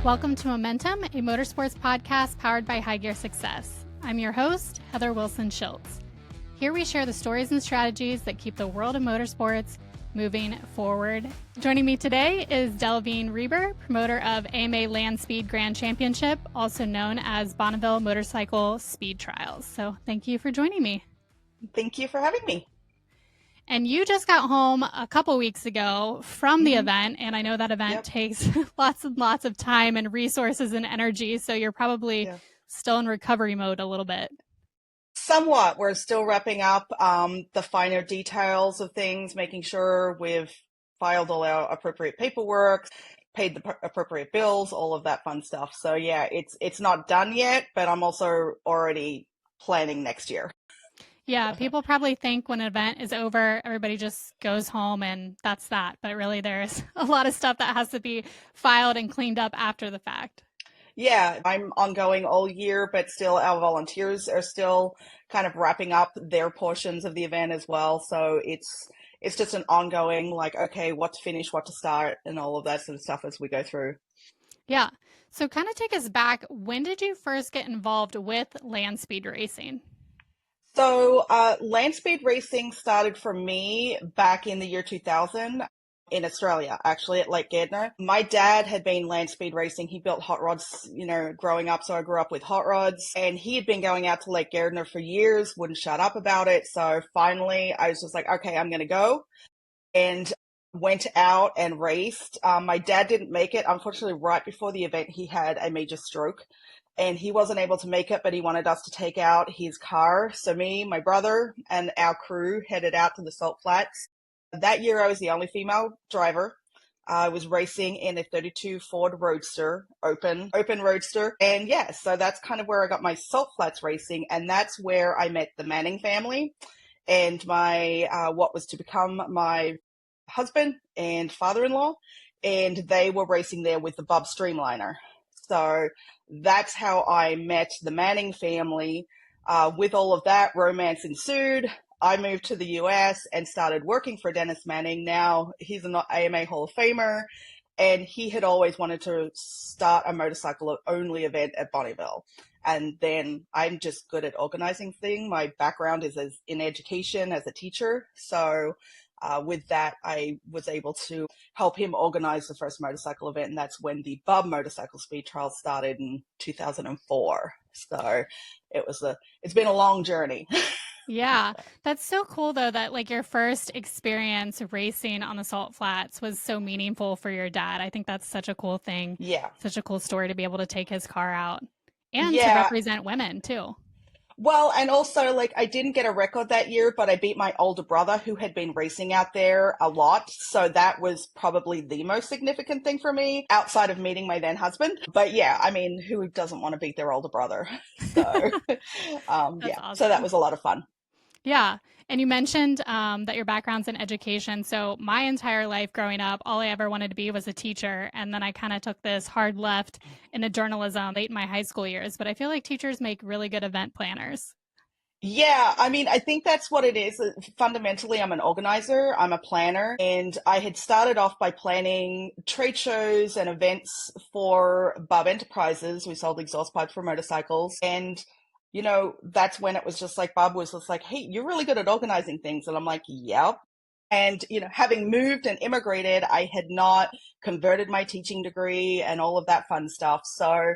Welcome to Momentum, a motorsports podcast powered by High Gear Success. I'm your host, Heather Wilson Schiltz. Here we share the stories and strategies that keep the world of motorsports moving forward. Joining me today is Delvene Reber, promoter of AMA Land Speed Grand Championship, also known as Bonneville Motorcycle Speed Trials. So thank you for joining me. Thank you for having me. And you just got home a couple weeks ago from the event, and I know that event takes lots and lots of time and resources and energy, so you're probably still in recovery mode a little bit. Somewhat. We're still wrapping up the finer details of things, making sure we've filed all our appropriate paperwork, paid the appropriate bills, all of that fun stuff. So yeah, it's not done yet, but I'm also already planning next year. Yeah, people probably think when an event is over, everybody just goes home and that's that. But really, there's a lot of stuff that has to be filed and cleaned up after the fact. Yeah, I'm ongoing all year, but still our volunteers are still kind of wrapping up their portions of the event as well. So it's just an ongoing, like, okay, what to finish, what to start, and all of that sort of stuff as we go through. Yeah. So kind of take us back. When did you first get involved with land speed racing? So land speed racing started for me back in the year 2000 in Australia, actually at Lake Gardner. My dad had been land speed racing. He built hot rods, growing up. So I grew up with hot rods, and he had been going out to Lake Gardner for years, wouldn't shut up about it. So finally I was just like, okay, I'm going to go, and went out and raced. My dad didn't make it. Unfortunately, right before the event, he had a major stroke. And he wasn't able to make it, but he wanted us to take out his car. So me, my brother, and our crew headed out to the Salt Flats. That year, I was the only female driver. I was racing in a 32 Ford Roadster, open Roadster. And yeah, so that's kind of where I got my Salt Flats racing. And that's where I met the Manning family and my what was to become my husband and father-in-law. And they were racing there with the Bub Streamliner. So that's how I met the Manning family. With all of that, romance ensued. I moved to the US and started working for Dennis Manning. Now he's an AMA Hall of Famer, and he had always wanted to start a motorcycle-only event at Bonneville. And then I'm just good at organizing things. My background is in education as a teacher. So with that, I was able to help him organize the first motorcycle event, and that's when the Bub Motorcycle Speed Trials started in 2004. So it's been a long journey. Yeah, that's so cool though that like your first experience racing on the Salt Flats was so meaningful for your dad. I think that's such a cool thing. Yeah. Such a cool story to be able to take his car out and to represent women too. Well, and also, like, I didn't get a record that year, but I beat my older brother who had been racing out there a lot. So that was probably the most significant thing for me outside of meeting my then husband. But yeah, I mean, who doesn't want to beat their older brother? So, Awesome. So that was a lot of fun. Yeah. And you mentioned that your background's in education. So my entire life growing up, all I ever wanted to be was a teacher. And then I kind of took this hard left into journalism late in my high school years. But I feel like teachers make really good event planners. Yeah, I mean, I think that's what it is. Fundamentally, I'm an organizer, I'm a planner, and I had started off by planning trade shows and events for Bub Enterprises. We sold exhaust pipes for motorcycles, and that's when it was just like, Bob was just like, hey, you're really good at organizing things. And I'm like, yep. And, having moved and immigrated, I had not converted my teaching degree and all of that fun stuff. So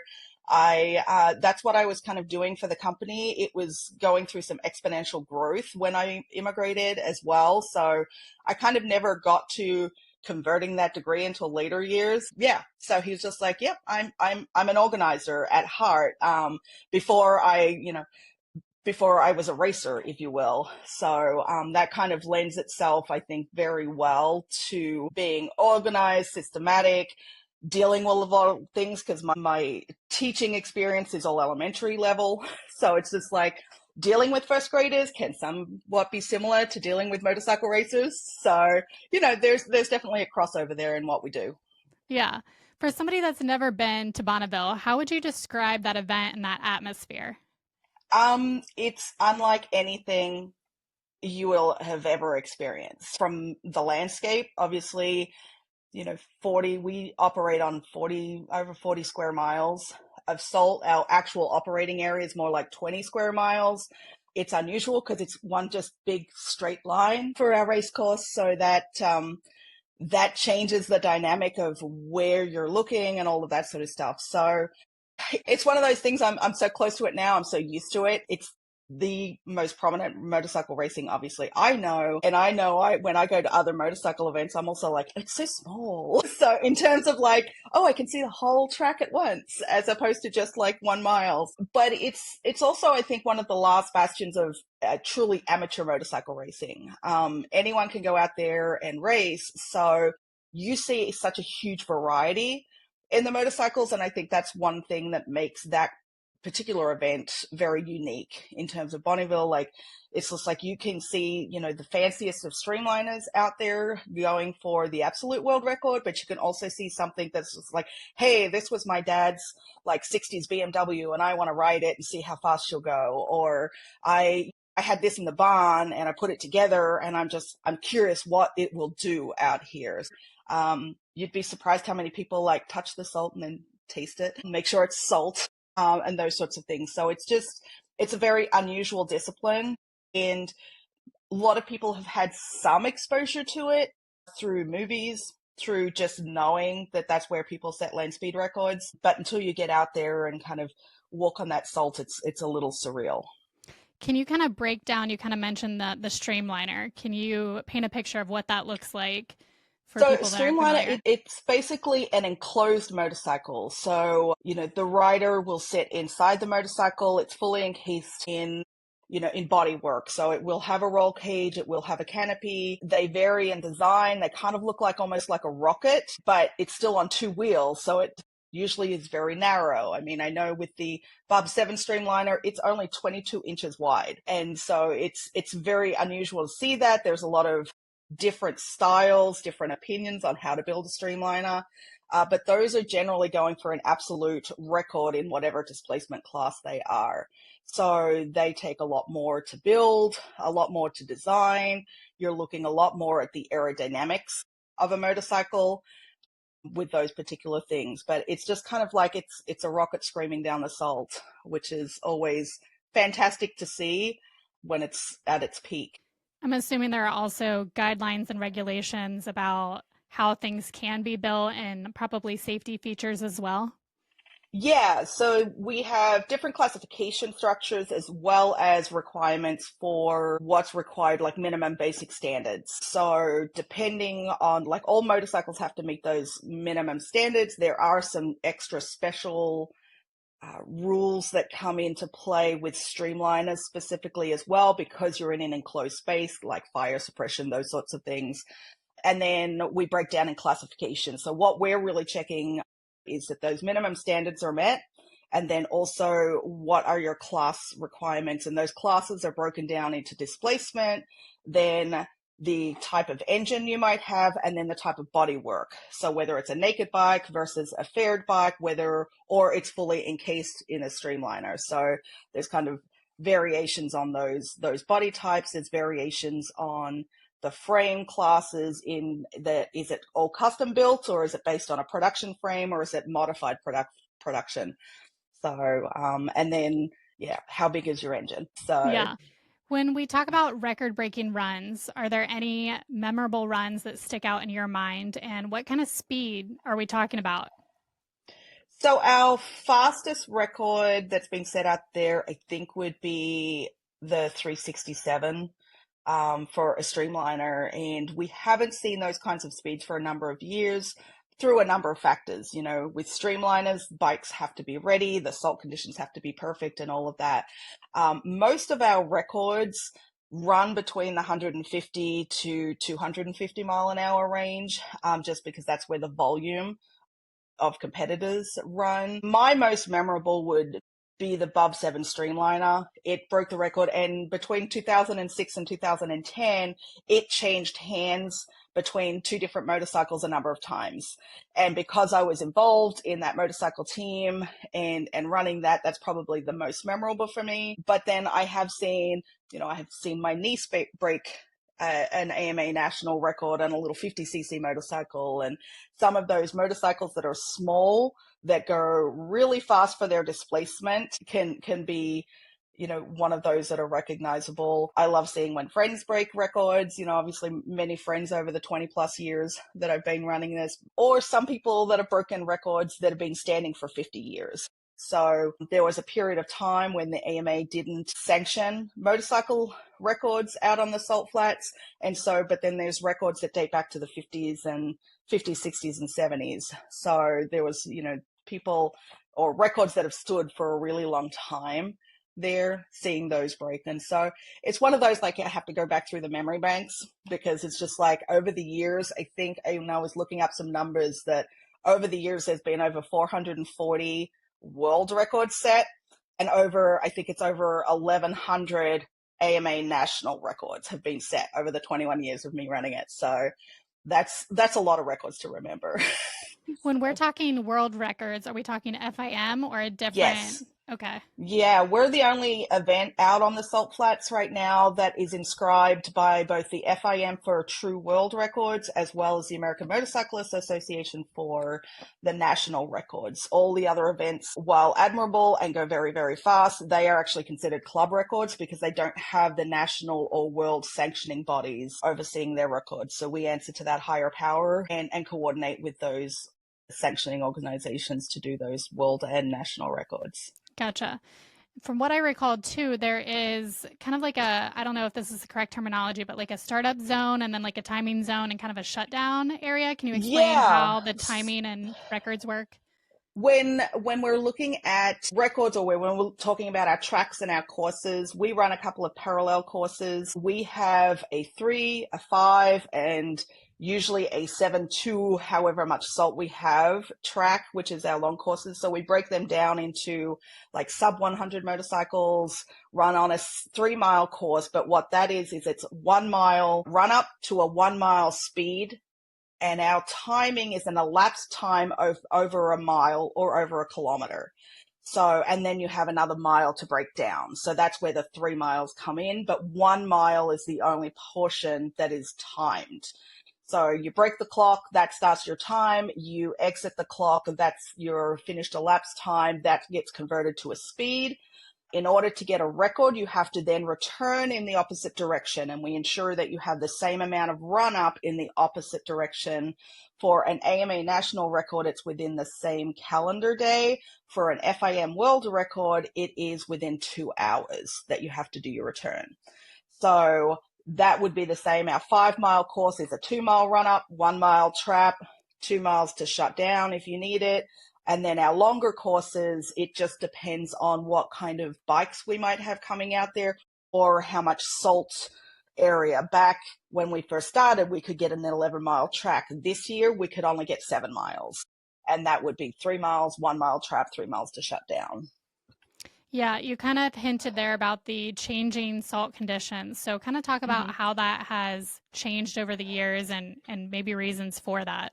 that's what I was kind of doing for the company. It was going through some exponential growth when I immigrated as well. So I kind of never got to converting that degree until later years. Yeah. So he was just like, yep, I'm an organizer at heart. Before I was a racer, if you will. So that kind of lends itself, I think, very well to being organized, systematic, dealing with a lot of things, because my teaching experience is all elementary level. So it's just like, dealing with first graders can somewhat be similar to dealing with motorcycle racers. So, there's definitely a crossover there in what we do. Yeah. For somebody that's never been to Bonneville, how would you describe that event and that atmosphere? It's unlike anything you will have ever experienced. From the landscape, obviously, we operate on over 40 square miles of salt. Our actual operating area is more like 20 square miles. It's unusual because it's one just big straight line for our race course, so that that changes the dynamic of where you're looking and all of that sort of stuff. So it's one of those things. I'm so close to it now. I'm so used to it. It's the most prominent motorcycle racing, obviously, I know. And I know when I go to other motorcycle events, I'm also like, it's so small. So in terms of like, oh, I can see the whole track at once, as opposed to just like 1 mile. But it's also, I think, one of the last bastions of truly amateur motorcycle racing. Anyone can go out there and race. So you see such a huge variety in the motorcycles. And I think that's one thing that makes that particular event very unique in terms of Bonneville. Like, it's just like you can see, the fanciest of streamliners out there going for the absolute world record, but you can also see something that's just like, hey, this was my dad's like 60s BMW and I want to ride it and see how fast she'll go. Or I had this in the barn and I put it together and I'm curious what it will do out here. You'd be surprised how many people like touch the salt and then taste it and make sure it's salt. And those sorts of things. So it's a very unusual discipline. And a lot of people have had some exposure to it through movies, through just knowing that that's where people set land speed records. But until you get out there and kind of walk on that salt, it's a little surreal. Can you kind of break down, you kind of mentioned the streamliner. Can you paint a picture of what that looks like? So streamliner, it's basically an enclosed motorcycle. So, the rider will sit inside the motorcycle. It's fully encased in bodywork. So it will have a roll cage. It will have a canopy. They vary in design. They kind of look like almost like a rocket, but it's still on 2 wheels. So it usually is very narrow. I mean, I know with the Bob 7 streamliner, it's only 22 inches wide. And so it's very unusual to see that. There's a lot of different styles, different opinions on how to build a streamliner. But those are generally going for an absolute record in whatever displacement class they are. So they take a lot more to build, a lot more to design. You're looking a lot more at the aerodynamics of a motorcycle with those particular things. But it's just kind of like it's a rocket screaming down the salt, which is always fantastic to see when it's at its peak. I'm assuming there are also guidelines and regulations about how things can be built and probably safety features as well. Yeah, so we have different classification structures as well as requirements for what's required, like minimum basic standards. So depending on, like, all motorcycles have to meet those minimum standards. There are some extra special rules that come into play with streamliners specifically as well, because you're in an enclosed space, like fire suppression, those sorts of things. And then we break down in classification. So what we're really checking is that those minimum standards are met. And then also, what are your class requirements? And those classes are broken down into displacement, then the type of engine you might have, and then the type of bodywork. So whether it's a naked bike versus a faired bike, or it's fully encased in a streamliner. So there's kind of variations on those body types. There's variations on the frame classes is it all custom built, or is it based on a production frame, or is it modified production? So, and then, how big is your engine? So, yeah. When we talk about record-breaking runs, are there any memorable runs that stick out in your mind, and what kind of speed are we talking about? So our fastest record that's been set out there, I think, would be the 367 for a streamliner. And we haven't seen those kinds of speeds for a number of years through a number of factors. With streamliners, bikes have to be ready, the salt conditions have to be perfect, and all of that. Most of our records run between the 150 to 250 mile an hour range, just because that's where the volume of competitors run. My most memorable would be the Bob 7 streamliner. It broke the record, and between 2006 and 2010, it changed hands between 2 different motorcycles a number of times. And because I was involved in that motorcycle team and running that's probably the most memorable for me. But then I have seen my niece break an AMA national record on a little 50cc motorcycle. And some of those motorcycles that are small, that go really fast for their displacement, can be, one of those that are recognizable. I love seeing when friends break records, obviously many friends over the 20 plus years that I've been running this, or some people that have broken records that have been standing for 50 years. So there was a period of time when the AMA didn't sanction motorcycle records out on the salt flats. But then there's records that date back to the 50s, 60s and 70s. So there was, people or records that have stood for a really long time there, seeing those break. And so it's one of those, like, I have to go back through the memory banks, because it's just like over the years, I think, I was looking up some numbers that over the years there's been over 440 world records set, and I think it's over 1,100 AMA national records have been set over the 21 years of me running it. So that's a lot of records to remember. When we're talking world records, are we talking FIM or a different? Yes. Okay. Yeah, we're the only event out on the salt flats right now that is inscribed by both the FIM for true world records, as well as the American Motorcyclist Association for the national records. All the other events, while admirable and go very, very fast, they are actually considered club records because they don't have the national or world sanctioning bodies overseeing their records. So we answer to that higher power and coordinate with those sanctioning organizations to do those world and national records. Gotcha. From what I recall too, there is kind of like I don't know if this is the correct terminology, but like a startup zone and then like a timing zone and kind of a shutdown area. Can you explain how the timing and records work? When we're looking at records, or when we're talking about our tracks and our courses, we run a couple of parallel courses. We have a 3, a 5, and usually a 7-2, however much salt we have track, which is our long courses. So we break them down into like sub 100 motorcycles, run on a 3-mile course. But what that is it's 1 mile run up to a 1 mile speed. And our timing is an elapsed time of over a mile or over a kilometer. So, and then you have another mile to break down. So that's where the 3 miles come in. But 1 mile is the only portion that is timed. So you break the clock, that starts your time. You exit the clock, that's your finished elapsed time. That gets converted to a speed. In order to get a record, you have to then return in the opposite direction, and we ensure that you have the same amount of run up in the opposite direction. For an AMA national record, it's within the same calendar day. For an FIM world record, it is within 2 hours that you have to do your return. So that would be the same. Our 5-mile course is a 2-mile run up, 1 mile trap, 2 miles to shut down if you need it. And then our longer courses, it just depends on what kind of bikes we might have coming out there or how much salt area. Back when we first started, we could get an 11-mile track. This year, we could only get 7 miles. And that would be 3 miles, 1 mile trap, 3 miles to shut down. Yeah, you kind of hinted there about the changing salt conditions. So kind of talk about how that has changed over the years and maybe reasons for that.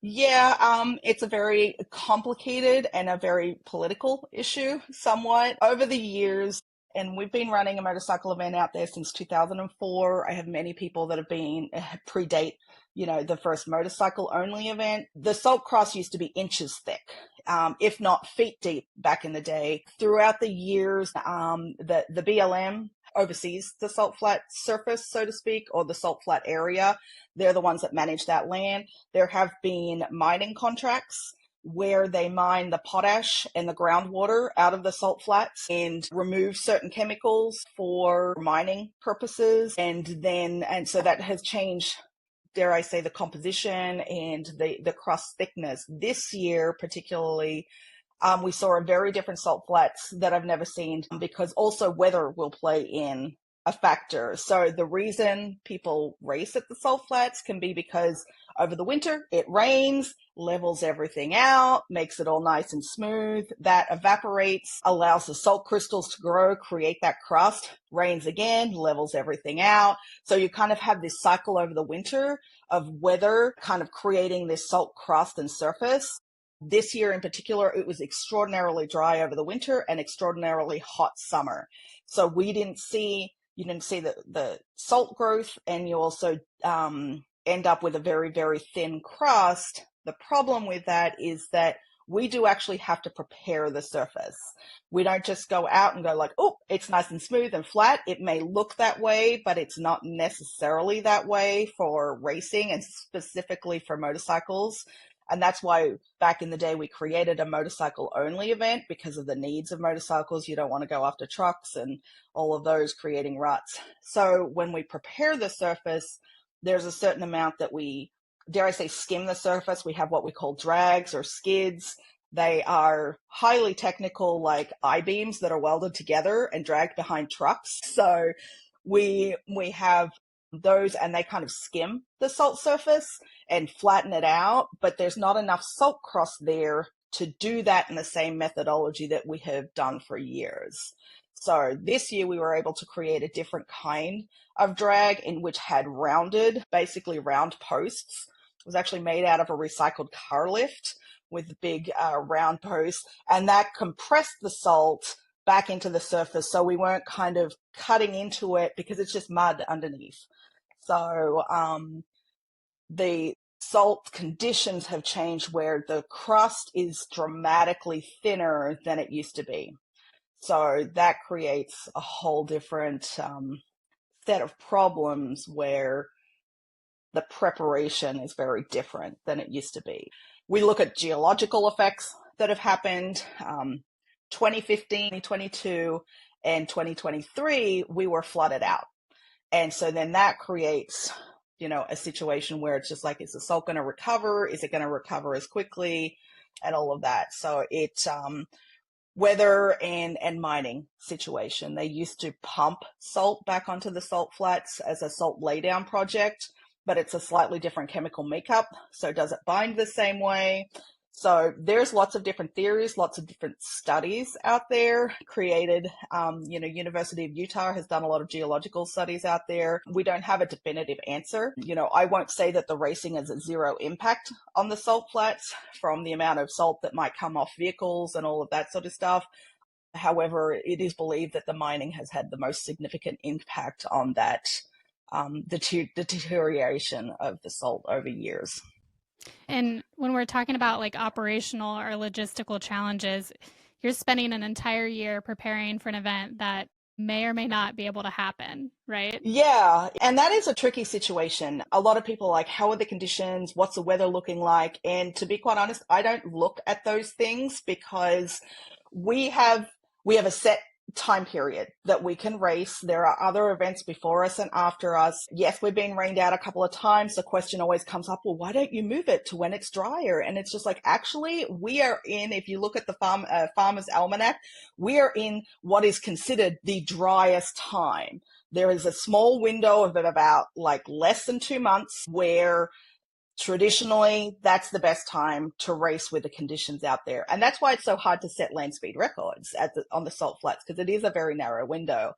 Yeah, it's a very complicated and a very political issue somewhat. Over the years, and we've been running a motorcycle event out there since 2004. I have many people that have been predate, the first motorcycle only event. The salt crust used to be inches thick, if not feet deep back in the day. Throughout the years, the BLM oversees the salt flat surface, so to speak, or the salt flat area. They're the ones that manage that land. There have been mining contracts where they mine the potash and the groundwater out of the salt flats and remove certain chemicals for mining purposes. And so that has changed, dare I say, the composition and the crust thickness. This year, particularly, we saw a very different salt flats that I've never seen, because also weather will play in a factor. So the reason people race at the salt flats can be because over the winter it rains, levels everything out, makes it all nice and smooth. That evaporates, allows the salt crystals to grow, create that crust, rains again, levels everything out. So you kind of have this cycle over the winter of weather kind of creating this salt crust and surface. This year in particular, it was extraordinarily dry over the winter and extraordinarily hot summer. So we didn't see you didn't see the salt growth, and you also end up with a very, very thin crust. The problem with that is that we do actually have to prepare the surface. We don't just go out and go like, oh, it's nice and smooth and flat. It may look that way, but it's not necessarily that way for racing and specifically for motorcycles. And that's why back in the day we created a motorcycle only event, because of the needs of motorcycles. You don't want to go after trucks and all of those creating ruts. So when we prepare the surface, there's a certain amount that we, dare I say, skim the surface. We have what we call drags or skids. They are highly technical, like I-beams that are welded together and dragged behind trucks. So we have those, and they kind of skim the salt surface and flatten it out, but there's not enough salt crust there to do that in the same methodology that we have done for years. So this year we were able to create a different kind of drag in which had rounded, basically round posts. It was actually made out of a recycled car lift with big round posts, and that compressed the salt back into the surface, so we weren't kind of cutting into it because it's just mud underneath. So the salt conditions have changed where the crust is dramatically thinner than it used to be. So that creates a whole different set of problems where the preparation is very different than it used to be. We look at geological effects that have happened. 2015, 2022, and 2023, we were flooded out. And so then that creates, a situation where it's just like, is the salt going to recover? Is it going to recover as quickly? And all of that. So it's weather and mining situation. They used to pump salt back onto the salt flats as a salt laydown project, but it's a slightly different chemical makeup. So does it bind the same way? So there's lots of different theories, lots of different studies out there created. University of Utah has done a lot of geological studies out there. We don't have a definitive answer. I won't say that the racing is a zero impact on the salt flats from the amount of salt that might come off vehicles and all of that sort of stuff. However, it is believed that the mining has had the most significant impact on that, the deterioration of the salt over years. And when we're talking about like operational or logistical challenges, you're spending an entire year preparing for an event that may or may not be able to happen, right? Yeah, and that is a tricky situation. A lot of people are like, how are the conditions? What's the weather looking like? And to be quite honest, I don't look at those things because we have a set time period that we can race. There are other events before us and after us. Yes, we've been rained out a couple of times. The question always comes up, well, why don't you move it to when it's drier? And it's just like, actually, we are in, if you look at the Farmer's Almanac, we are in what is considered the driest time. There is a small window of about like less than 2 months where traditionally, that's the best time to race with the conditions out there. And that's why it's so hard to set land speed records on the salt flats, because it is a very narrow window.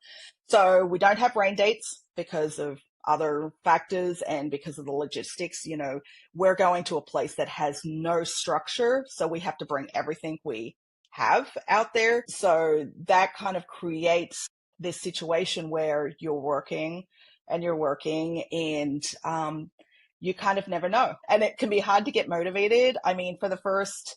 So we don't have rain dates because of other factors and because of the logistics. We're going to a place that has no structure, so we have to bring everything we have out there. So that kind of creates this situation where you're working and you kind of never know. And it can be hard to get motivated. I mean, for the first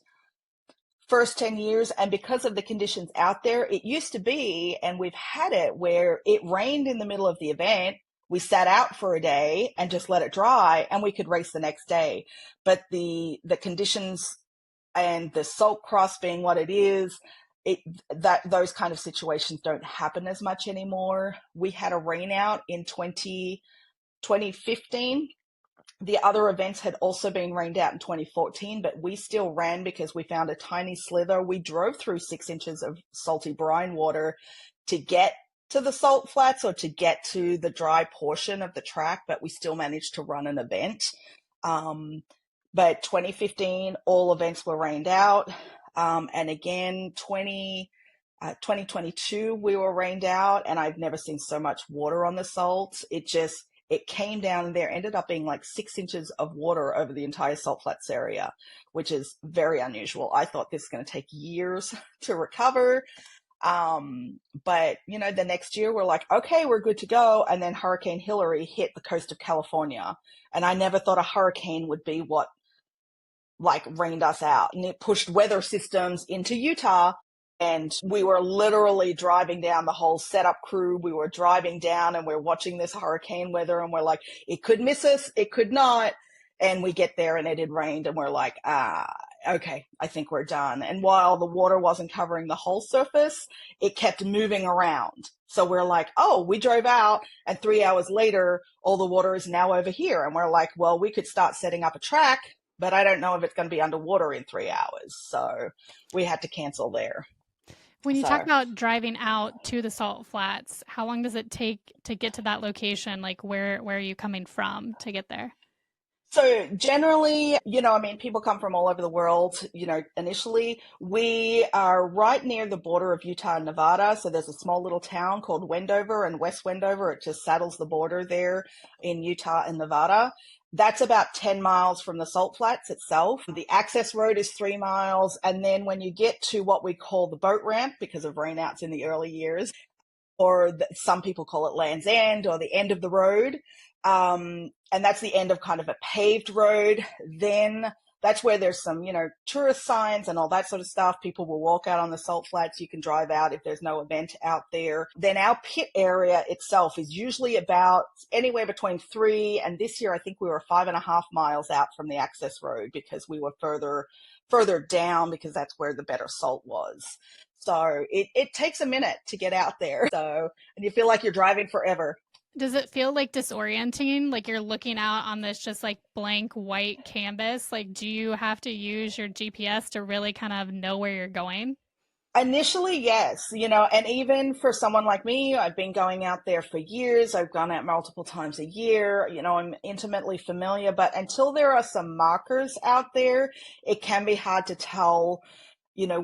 10 years, and because of the conditions out there, it used to be, and we've had it, where it rained in the middle of the event. We sat out for a day and just let it dry, and we could race the next day. But the conditions and the salt crust being what it is, those kind of situations don't happen as much anymore. We had a rain out in 2015. The other events had also been rained out in 2014, but we still ran because we found a tiny slither. We drove through 6 inches of salty brine water to get to the salt flats or to get to the dry portion of the track, but we still managed to run an event. But 2015, all events were rained out. And again, 2022, we were rained out, and I've never seen so much water on the salt. It came down, and there ended up being like 6 inches of water over the entire salt flats area, which is very unusual. I thought this is going to take years to recover. But the next year we're like, okay, we're good to go. And then Hurricane Hillary hit the coast of California. And I never thought a hurricane would be what like rained us out, and it pushed weather systems into Utah. And we were literally driving down, the whole setup crew. We were driving down and we're watching this hurricane weather and we're like, it could miss us. It could not. And we get there and it had rained and we're like, okay, I think we're done. And while the water wasn't covering the whole surface, it kept moving around. So we're like, oh, we drove out and 3 hours later, all the water is now over here. And we're like, well, we could start setting up a track, but I don't know if it's going to be underwater in 3 hours. So we had to cancel there. When you talk about driving out to the salt flats, how long does it take to get to that location? Like where are you coming from to get there? So generally, people come from all over the world. Initially, we are right near the border of Utah and Nevada. So there's a small little town called Wendover, and West Wendover, it just saddles the border there in Utah and Nevada. That's about 10 miles from the salt flats itself. The access road is 3 miles. And then when you get to what we call the boat ramp, because of rainouts in the early years, or some people call it Land's End, or the end of the road. And that's the end of kind of a paved road. Then that's where there's some, tourist signs and all that sort of stuff. People will walk out on the salt flats. You can drive out if there's no event out there. Then our pit area itself is usually about anywhere between 3, and this year I think we were 5.5 miles out from the access road because we were further down because that's where the better salt was. So it takes a minute to get out there. And you feel like you're driving forever. Does it feel like disorienting? Like you're looking out on this just like blank white canvas? Like, do you have to use your GPS to really kind of know where you're going? Initially, yes, and even for someone like me, I've been going out there for years. I've gone out multiple times a year. I'm intimately familiar, but until there are some markers out there, it can be hard to tell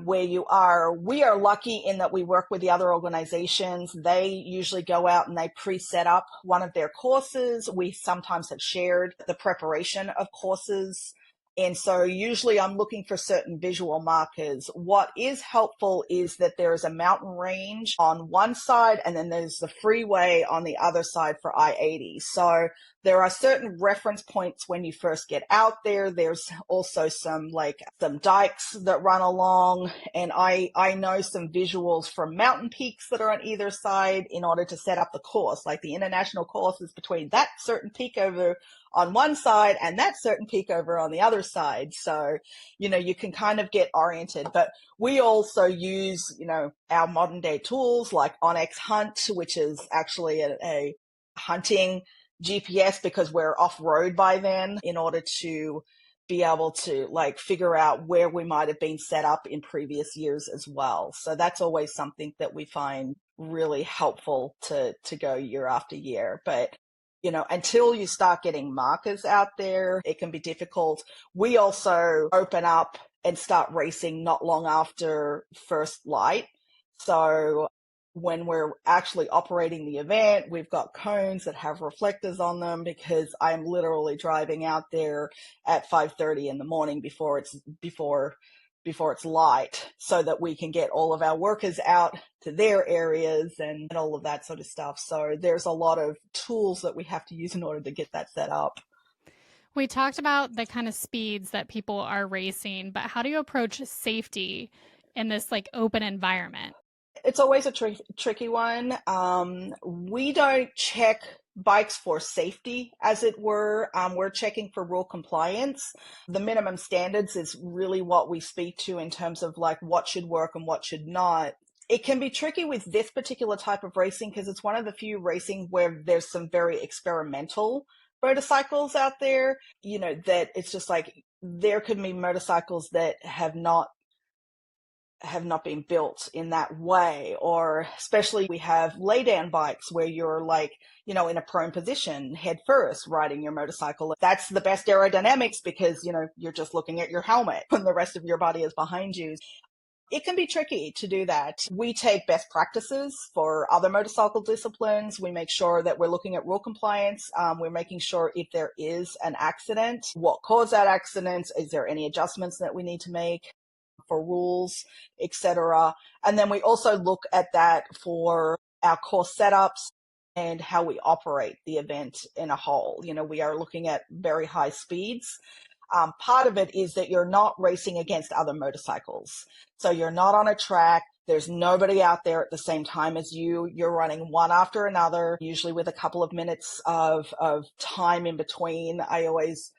where you are. We are lucky in that we work with the other organizations. They usually go out and they pre-set up one of their courses. We sometimes have shared the preparation of courses. And so usually I'm looking for certain visual markers. What is helpful is that there is a mountain range on one side and then there's the freeway on the other side for I-80. So there are certain reference points when you first get out there. There's also some dikes that run along, and I know some visuals from mountain peaks that are on either side in order to set up the course. Like the international course is between that certain peak over on one side and that certain peak over on the other side. So, you can kind of get oriented, but we also use, our modern day tools like Onyx Hunt, which is actually a hunting GPS because we're off road by then, in order to be able to figure out where we might have been set up in previous years as well. So that's always something that we find really helpful to go year after year. But until you start getting markers out there, it can be difficult. We also open up and start racing not long after first light. So when we're actually operating the event, we've got cones that have reflectors on them because I'm literally driving out there at 5:30 in the morning before it's light, so that we can get all of our workers out to their areas and all of that sort of stuff. So there's a lot of tools that we have to use in order to get that set up. We talked about the kind of speeds that people are racing, but how do you approach safety in this open environment? It's always a tricky one. We don't check bikes for safety, as it were. We're checking for rule compliance. The minimum standards is really what we speak to in terms of what should work and what should not. It can be tricky with this particular type of racing because it's one of the few racing where there's some very experimental motorcycles out there, that it's just there could be motorcycles that have not been built in that way, or especially we have lay down bikes where you're in a prone position head first riding your motorcycle. That's the best aerodynamics because you're just looking at your helmet and the rest of your body is behind you. It can be tricky to do that. We take best practices for other motorcycle disciplines. We make sure that we're looking at rule compliance. We're making sure if there is an accident, what caused that accident? Is there any adjustments that we need to make? for rules, etc. And then we also look at that for our course setups and how we operate the event in a whole. We are looking at very high speeds. Part of it is that you're not racing against other motorcycles. So you're not on a track. There's nobody out there at the same time as you. You're running one after another, usually with a couple of minutes of time in between. I always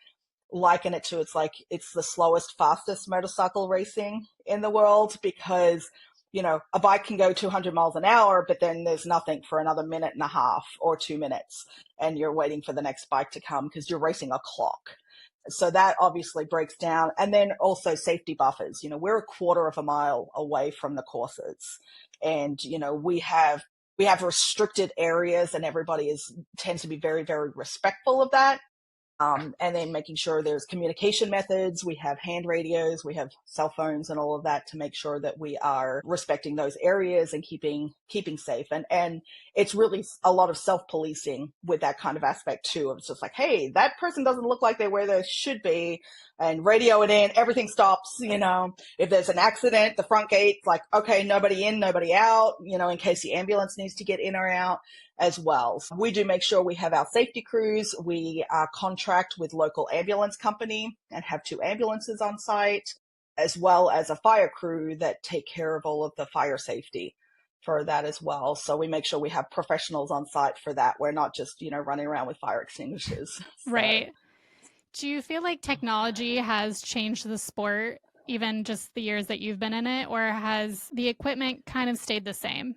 liken it to, it's the slowest, fastest motorcycle racing in the world, because a bike can go 200 miles an hour, but then there's nothing for another minute and a half or 2 minutes, and you're waiting for the next bike to come because you're racing a clock. So that obviously breaks down. And then also safety buffers. We're a quarter of a mile away from the courses, and we have restricted areas, and everybody tends to be very, very respectful of that. And then making sure there's communication methods. We have hand radios, we have cell phones and all of that to make sure that we are respecting those areas and keeping safe. And it's really a lot of self-policing with that kind of aspect too. It's just like, hey, that person doesn't look like they're where they should be, and radio it in, everything stops. If there's an accident, the front gate's like, okay, nobody in, nobody out, in case the ambulance needs to get in or out as well. So we do make sure we have our safety crews. We contract with local ambulance company and have 2 ambulances on site, as well as a fire crew that take care of all of the fire safety for that as well. So we make sure we have professionals on site for that. We're not just, running around with fire extinguishers. Right. Do you feel like technology has changed the sport, even just the years that you've been in it, or has the equipment kind of stayed the same?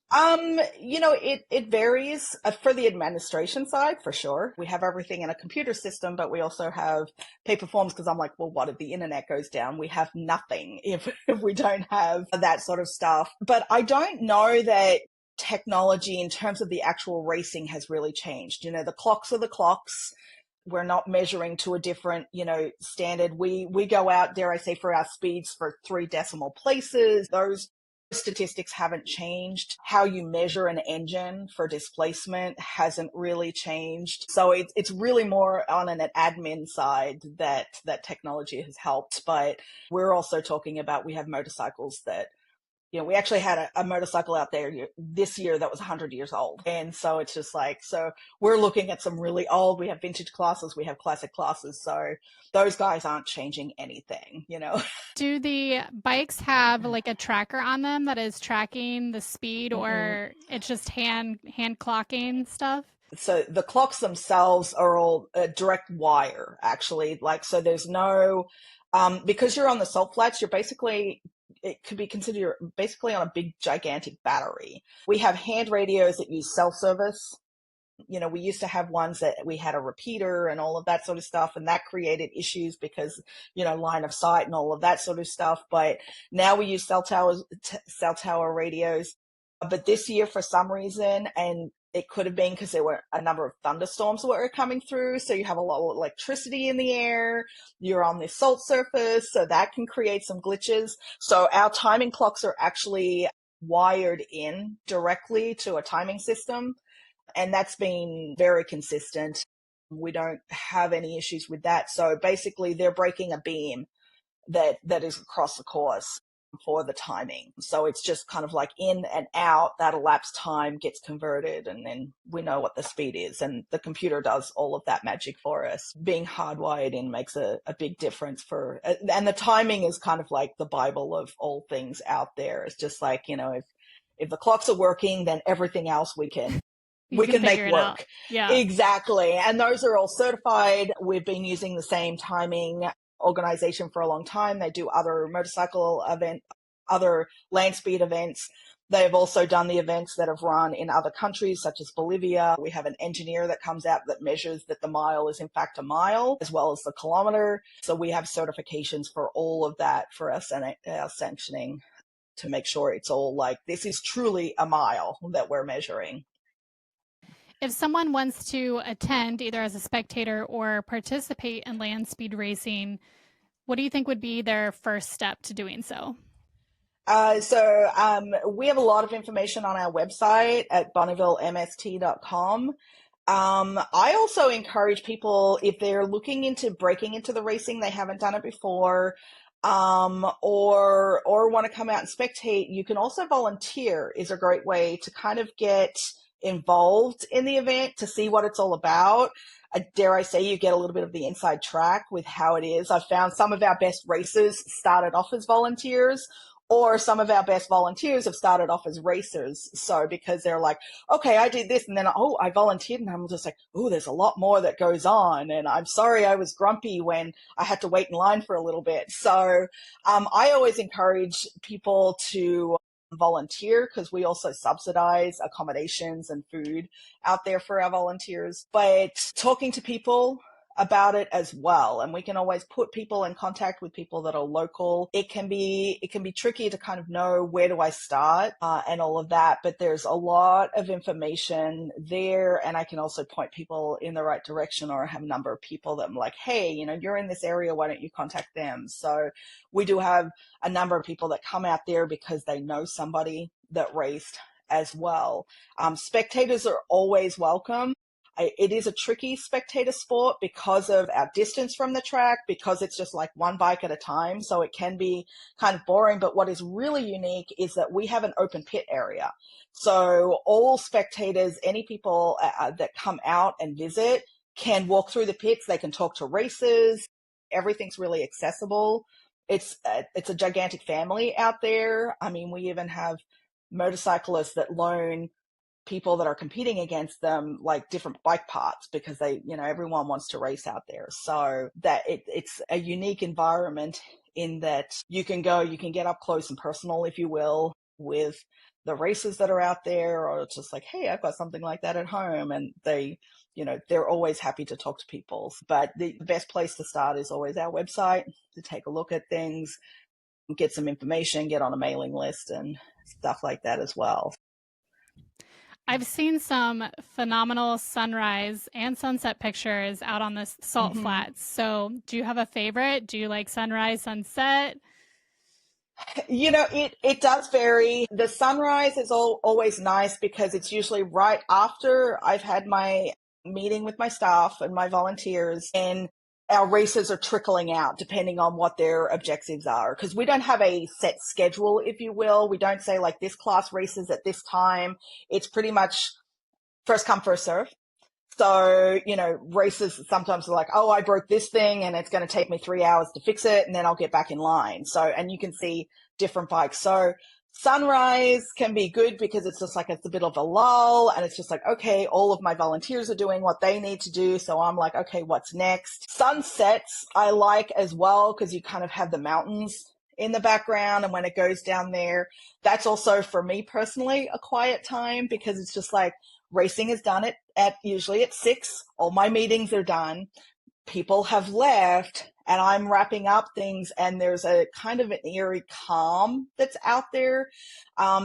It varies. For the administration side, for sure. We have everything in a computer system, but we also have paper forms, because I'm like, well, what if the internet goes down? We have nothing if we don't have that sort of stuff. But I don't know that technology in terms of the actual racing has really changed. The clocks are the clocks. We're not measuring to a different, standard. We go out, dare I say, for our speeds for 3 decimal places. Those statistics haven't changed. How you measure an engine for displacement hasn't really changed. So it's really more on an admin side that technology has helped. But we're also talking about, we have motorcycles that, we actually had a motorcycle out there this year that was 100 years old. And so it's just like, so we're looking at some really old, we have vintage classes, we have classic classes. So those guys aren't changing anything, Do the bikes have like a tracker on them that is tracking the speed, or it's just hand clocking stuff? So the clocks themselves are all direct wire, actually. So there's no, because you're on the salt flats, it could be considered you're basically on a big, gigantic battery. We have hand radios that use self-service. We used to have ones that we had a repeater and all of that sort of stuff, and that created issues because, line of sight and all of that sort of stuff. But now we use cell tower radios. But this year, for some reason, and it could have been because there were a number of thunderstorms that were coming through, so you have a lot of electricity in the air, you're on this salt surface, so that can create some glitches. So our timing clocks are actually wired in directly to a timing system, and that's been very consistent. We don't have any issues with that. So basically they're breaking a beam that is across the course for the timing. So it's just kind of like in and out, that elapsed time gets converted, and then we know what the speed is, and the computer does all of that magic for us. Being hardwired in makes a big difference and the timing is kind of like the Bible of all things out there. It's just like, if the clocks are working, then everything else we can make work. Yeah, exactly. And those are all certified. We've been using the same timing organization for a long time. They do other motorcycle other land speed events. They've also done the events that have run in other countries, such as Bolivia. We have an engineer that comes out that measures that the mile is in fact a mile, as well as the kilometer. So we have certifications for all of that for us and our sanctioning to make sure it's all like, this is truly a mile that we're measuring. If someone wants to attend either as a spectator or participate in land speed racing, what do you think would be their first step to doing so? We have a lot of information on our website at bonnevillemst.com. I also encourage people, if they're looking into breaking into the racing, they haven't done it before, or want to come out and spectate, you can also volunteer is a great way to kind of get involved in the event to see what it's all about. Dare I say, you get a little bit of the inside track with how it is. I've found some of our best racers started off as volunteers, or some of our best volunteers have started off as racers. So because they're like, okay, I did this, and then, oh, I volunteered, and I'm just like, oh, there's a lot more that goes on. And I'm sorry I was grumpy when I had to wait in line for a little bit. So I always encourage people to volunteer because we also subsidize accommodations and food out there for our volunteers. But talking to people about it as well, and we can always put people in contact with people that are local. It can be tricky to kind of know where do I start and all of that, but there's a lot of information there, and I can also point people in the right direction, or have a number of people that I'm like, hey, you're in this area, why don't you contact them? So we do have a number of people that come out there because they know somebody that raced as well. Spectators are always welcome. It is a tricky spectator sport because of our distance from the track, because it's just like one bike at a time. So it can be kind of boring. But what is really unique is that we have an open pit area. So all spectators, any people that come out and visit, can walk through the pits. They can talk to racers. Everything's really accessible. It's a gigantic family out there. I mean, we even have motorcyclists that loan people that are competing against them like different bike parts, because they, everyone wants to race out there. So that it's a unique environment in that you can get up close and personal, if you will, with the races that are out there, or it's just like, hey, I've got something like that at home, and they're always happy to talk to people. But the best place to start is always our website, to take a look at things, get some information, get on a mailing list and stuff like that as well. I've seen some phenomenal sunrise and sunset pictures out on the salt flats. So do you have a favorite? Do you like sunrise, sunset? It does vary. The sunrise is always nice because it's usually right after I've had my meeting with my staff and my volunteers, and our races are trickling out depending on what their objectives are. Because we don't have a set schedule, if you will. We don't say like this class races at this time. It's pretty much first come, first serve. So, races sometimes are like, oh, I broke this thing and it's going to take me 3 hours to fix it, and then I'll get back in line. So, and you can see different bikes. So sunrise can be good because it's just like, it's a bit of a lull, and it's just like, okay, all of my volunteers are doing what they need to do. So I'm like, okay, what's next? Sunsets I like as well, because you kind of have the mountains in the background, and when it goes down there, that's also, for me personally, a quiet time, because it's just like, racing is done at usually at 6. All my meetings are done. People have left, and I'm wrapping up things, and there's a kind of an eerie calm that's out there,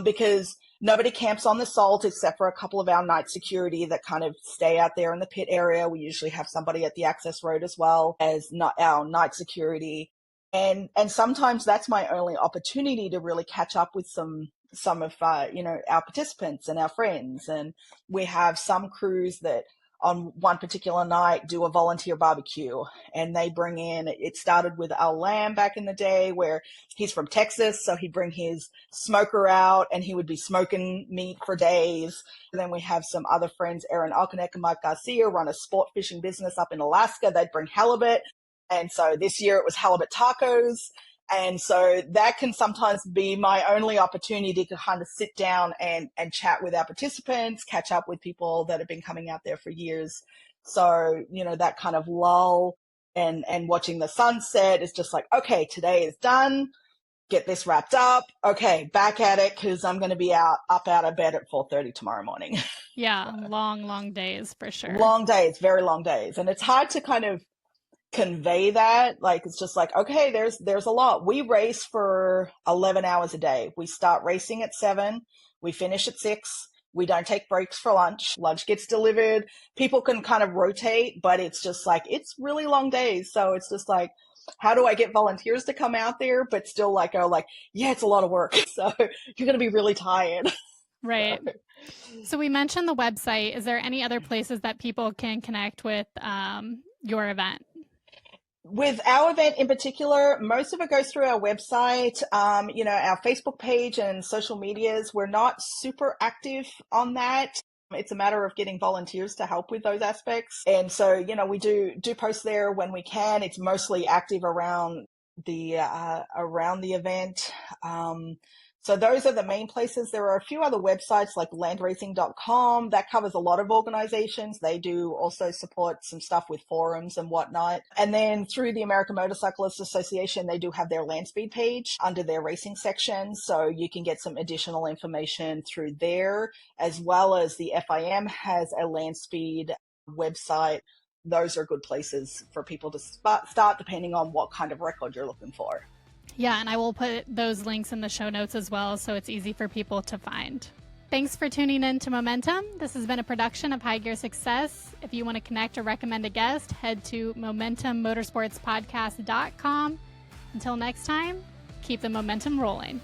because nobody camps on the salt except for a couple of our night security that kind of stay out there in the pit area. We usually have somebody at the access road as well as not our night security. And sometimes that's my only opportunity to really catch up with some of our participants and our friends. And we have some crews that on one particular night do a volunteer barbecue, and they bring in, it started with Al Lamb back in the day, where he's from Texas, so he'd bring his smoker out and he would be smoking meat for days. And then we have some other friends, Aaron Alkanek and Mike Garcia, run a sport fishing business up in Alaska. They'd bring halibut. And so this year it was halibut tacos. And so that can sometimes be my only opportunity to kind of sit down and chat with our participants, catch up with people that have been coming out there for years. So, that kind of lull and watching the sunset is just like, okay, today is done. Get this wrapped up. Okay, back at it, because I'm going to be up out of bed at 4:30 tomorrow morning. Yeah, long days for sure. Long days, very long days. And it's hard to kind of convey that. Like, it's just like, okay, there's a lot. We race for 11 hours a day. We start racing at 7, we finish at 6. We don't take breaks for lunch. Lunch gets delivered. People can kind of rotate, but it's just like, it's really long days. So it's just like, how do I get volunteers to come out there, but still like, go like, yeah, it's a lot of work. So you're going to be really tired. Right. So we mentioned the website. Is there any other places that people can connect with your event? With our event in particular, most of it goes through our website, our Facebook page and social medias. We're not super active on that. It's a matter of getting volunteers to help with those aspects. And so, we do post there when we can. It's mostly active around the event. So those are the main places. There are a few other websites like landracing.com that covers a lot of organizations. They do also support some stuff with forums and whatnot. And then through the American Motorcyclists Association, they do have their land speed page under their racing section. So you can get some additional information through there, as well as the FIM has a land speed website. Those are good places for people to start depending on what kind of record you're looking for. Yeah, and I will put those links in the show notes as well, so it's easy for people to find. Thanks for tuning in to Momentum. This has been a production of High Gear Success. If you want to connect or recommend a guest, head to MomentumMotorsportsPodcast.com. Until next time, keep the momentum rolling.